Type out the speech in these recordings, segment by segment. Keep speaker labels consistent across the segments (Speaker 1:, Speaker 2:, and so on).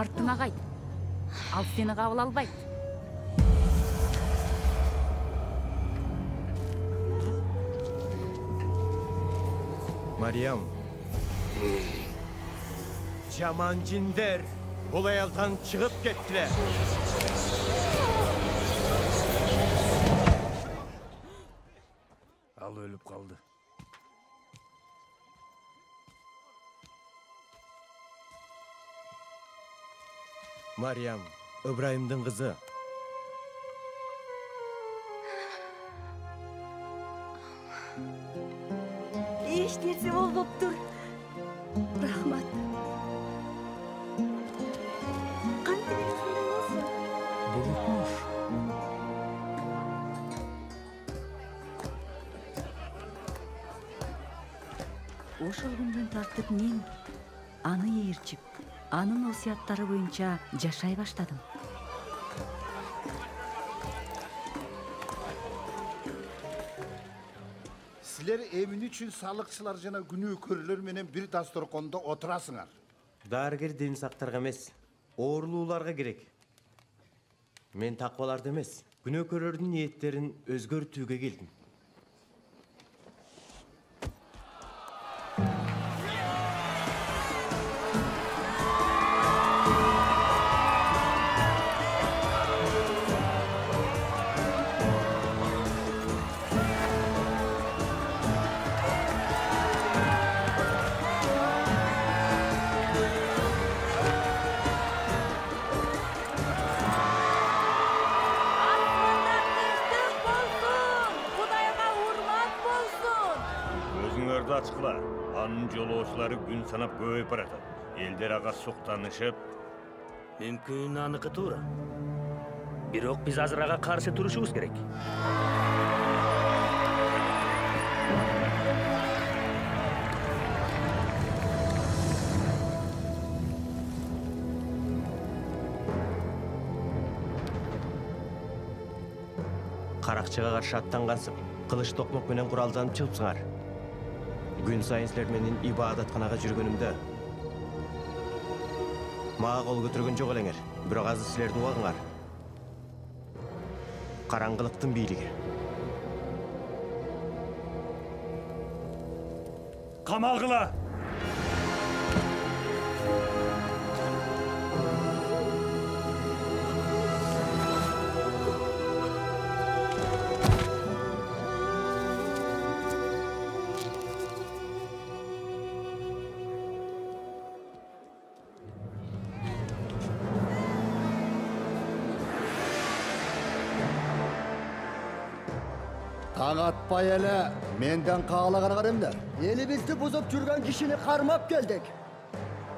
Speaker 1: артыңа қайт. Ал сені қабыл албайды.
Speaker 2: Мариям. Жаман жиндер бұл аялдан шығып кеттілер.
Speaker 3: Ал өліп қалды.
Speaker 2: Мариям, Ибраимдың қызы.
Speaker 4: Ешнерсе болып тұр. Рахмат. Қанты бересіңдей болсын?
Speaker 3: Бұлытмыш.
Speaker 4: Ошол күндөн тартып мен аны ээрчип, анын осуяттары боюнча жашай баштадым.
Speaker 5: Силер эмин үчүн салыкчылар жана күнөөкөрлөр менен бир дасторкондо отурасыңар.
Speaker 2: Дарыгер ден сактарга эмес, оорулууларга керек. Мен такваларды эмес, күнөөкөрлөрдүн ниеттерин өзгөртүүгө келдим.
Speaker 3: Açıkla, anın жолоочулары gün sanap көбөйүп баратат. Элдер ага суктанышып,
Speaker 6: мүмкүн аныкы туура. Бирок биз азыр ага каршы турушубуз керек.
Speaker 2: Каракчыга каршы аттангансып, кылыч токмок менен куралданып чыгыпсыңар. Gün сайын силер менин ибадатканага жүргөнүмдө мага кол көтөргөн жок элеңер. Бирок азыр силердин убагыңар. Караңгылыктын бийлиги.
Speaker 3: Камалгыла!
Speaker 5: Таң атпай эле менден каалаганыңар эмне?
Speaker 7: Элибизди бузуп жүргөн кишини кармап келдик.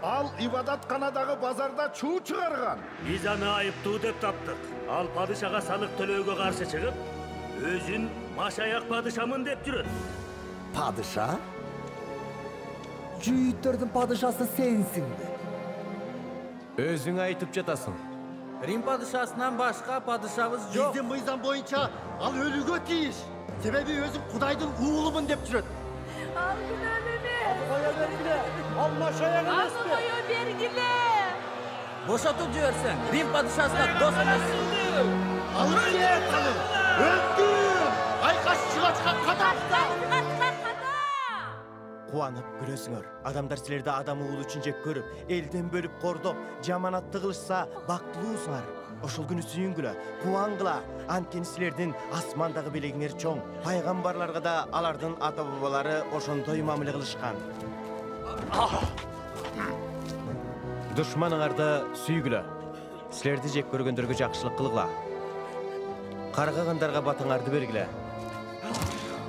Speaker 5: Ал ибадатканадагы базарда чуу чыгарган.
Speaker 6: Биз аны айыптуу деп таптык. Ал падышага салык төлөөгө каршы чыгып, өзүн машаяк падышамын деп жүрөт.
Speaker 7: Падыша? Жүйүттөрдүн падышасы сенсиңби?
Speaker 2: Өзүң айтып жатасың.
Speaker 8: Рим падышасынан башка падышабыз жок.
Speaker 7: Биздин мыйзам боюнча ал өлүүгө тийиш. Себеби өзүн Кудайдын уулумун деп жүрөт.
Speaker 4: Ал күнөөнү.
Speaker 7: Кое бергиле. Ал машаяк эмеспи?
Speaker 4: Кое бергиле.
Speaker 8: Бошотуп жиберсең, Рим падышасына дос эмес.
Speaker 7: Алып кет калын. Өттү! Айкаш чыгачка катапта.
Speaker 2: Кубанып күлөсүңөр. Адамдар силерди адам уулу үчүн жек көрүп, элден бөлүп кордоп, жаманатты кылышса, бактылуусуңар. Ошол күнү сүйүнгүлө, кубангыла. Анткени силердин асмандагы белегиңер чоң. Пайгамбарларга да алардын ата-бабалары ошондой мамиле кылышкан. Душманыңарды сүйгүлө. Силерди жек көргөндөргө жакшылык кылгыла. Каргагандарга батаңарды бергиле.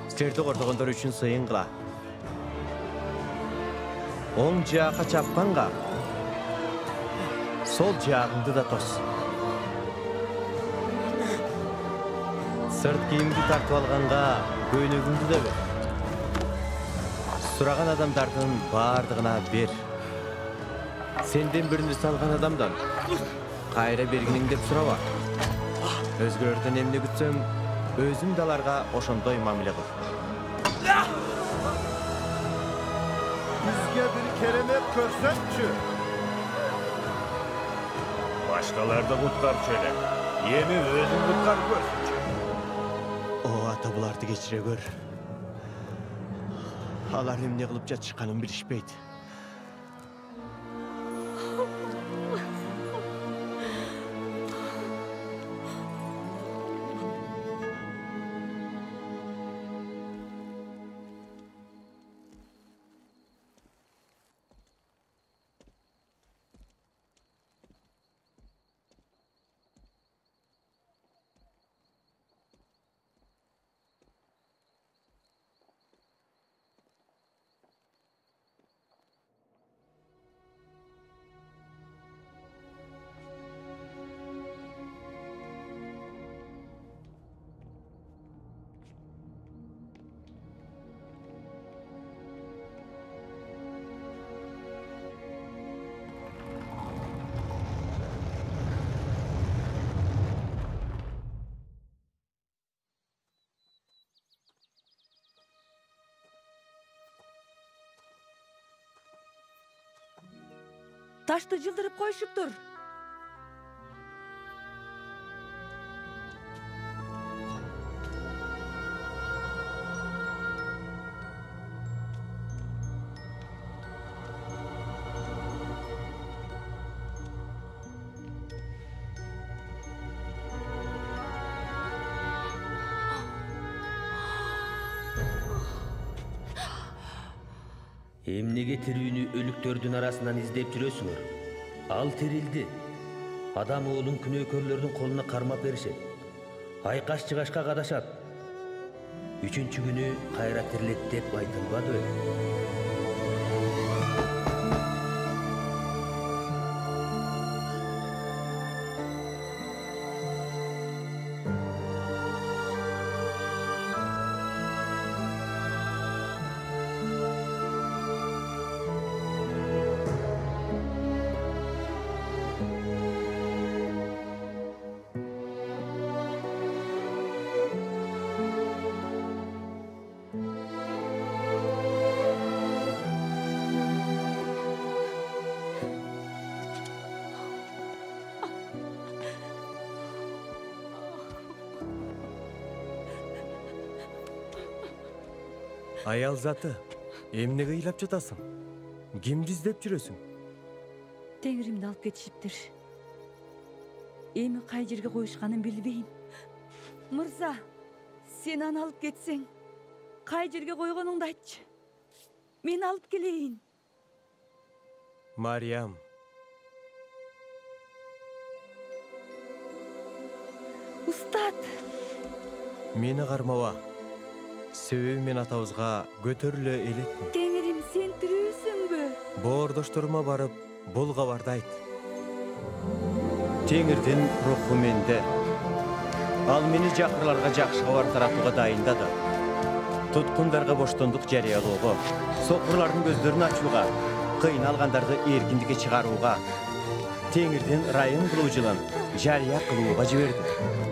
Speaker 2: Силерди кордогондор үчүн сыйын кыла. Оң жаакка чапканга сол жаагыңды да тос. Сырт кийимди тартып алганга көйнөгүңдү да бер. Сураган адамдардын бардыгына бер. Сенден бир нерсе алган адамдан кайра бергиниң деп сураба. Өзгөлөрдөн эмне күтсөң, өзүң да аларга ошондой мамиле кыл.
Speaker 5: Bizge bir keremet görsökçü.
Speaker 3: Başkalar da kutkarчу эле. Эми өзүң куткарып көрсүнчү.
Speaker 2: О, ата буларды кечире көр. Алар эмне кылып жатышканын билишпейт.
Speaker 4: Taşты жылдырып koyuşuptur.
Speaker 6: Эмнеге тирүүнү өлүктөрдүн арасынан издеп жүрөсүңөр? Ал тирилди. Адам оолун күнөөкөрлөрдүн колуна кармап беришет. Айкаш чыгашка кадашат. 3-чү күнү кайра тирилет деп айтылбадыбы?
Speaker 2: Аял заты, эмнеге ыйлап жатасың? Кимди издеп жүрөсүң?
Speaker 4: Теңиримди алып кетишиптир. Эми кай жерге коюшканын билбейм. Мырза, сен аны алып кетсең, кай жерге койгонуңду айтчы. Мен алып келейин.
Speaker 2: Мариям.
Speaker 4: Устат.
Speaker 2: Мени кармаба. Себеби мен атабызга көтөрүлө элекмин.
Speaker 4: Теңирим, сен тирүүсүңбү?
Speaker 2: Боордошторума барып, бул кабарды айт. Теңирдин руху менде. Ал мени жакырларга жакшы кабар таратууга дайындады. Туткундарга боштондук жарыялоого, сокурлардын көздөрүн ачууга, кыйналгандарды эркиндикке чыгарууга, Теңирдин район кылуучуларын жарыя кылууга жиберди.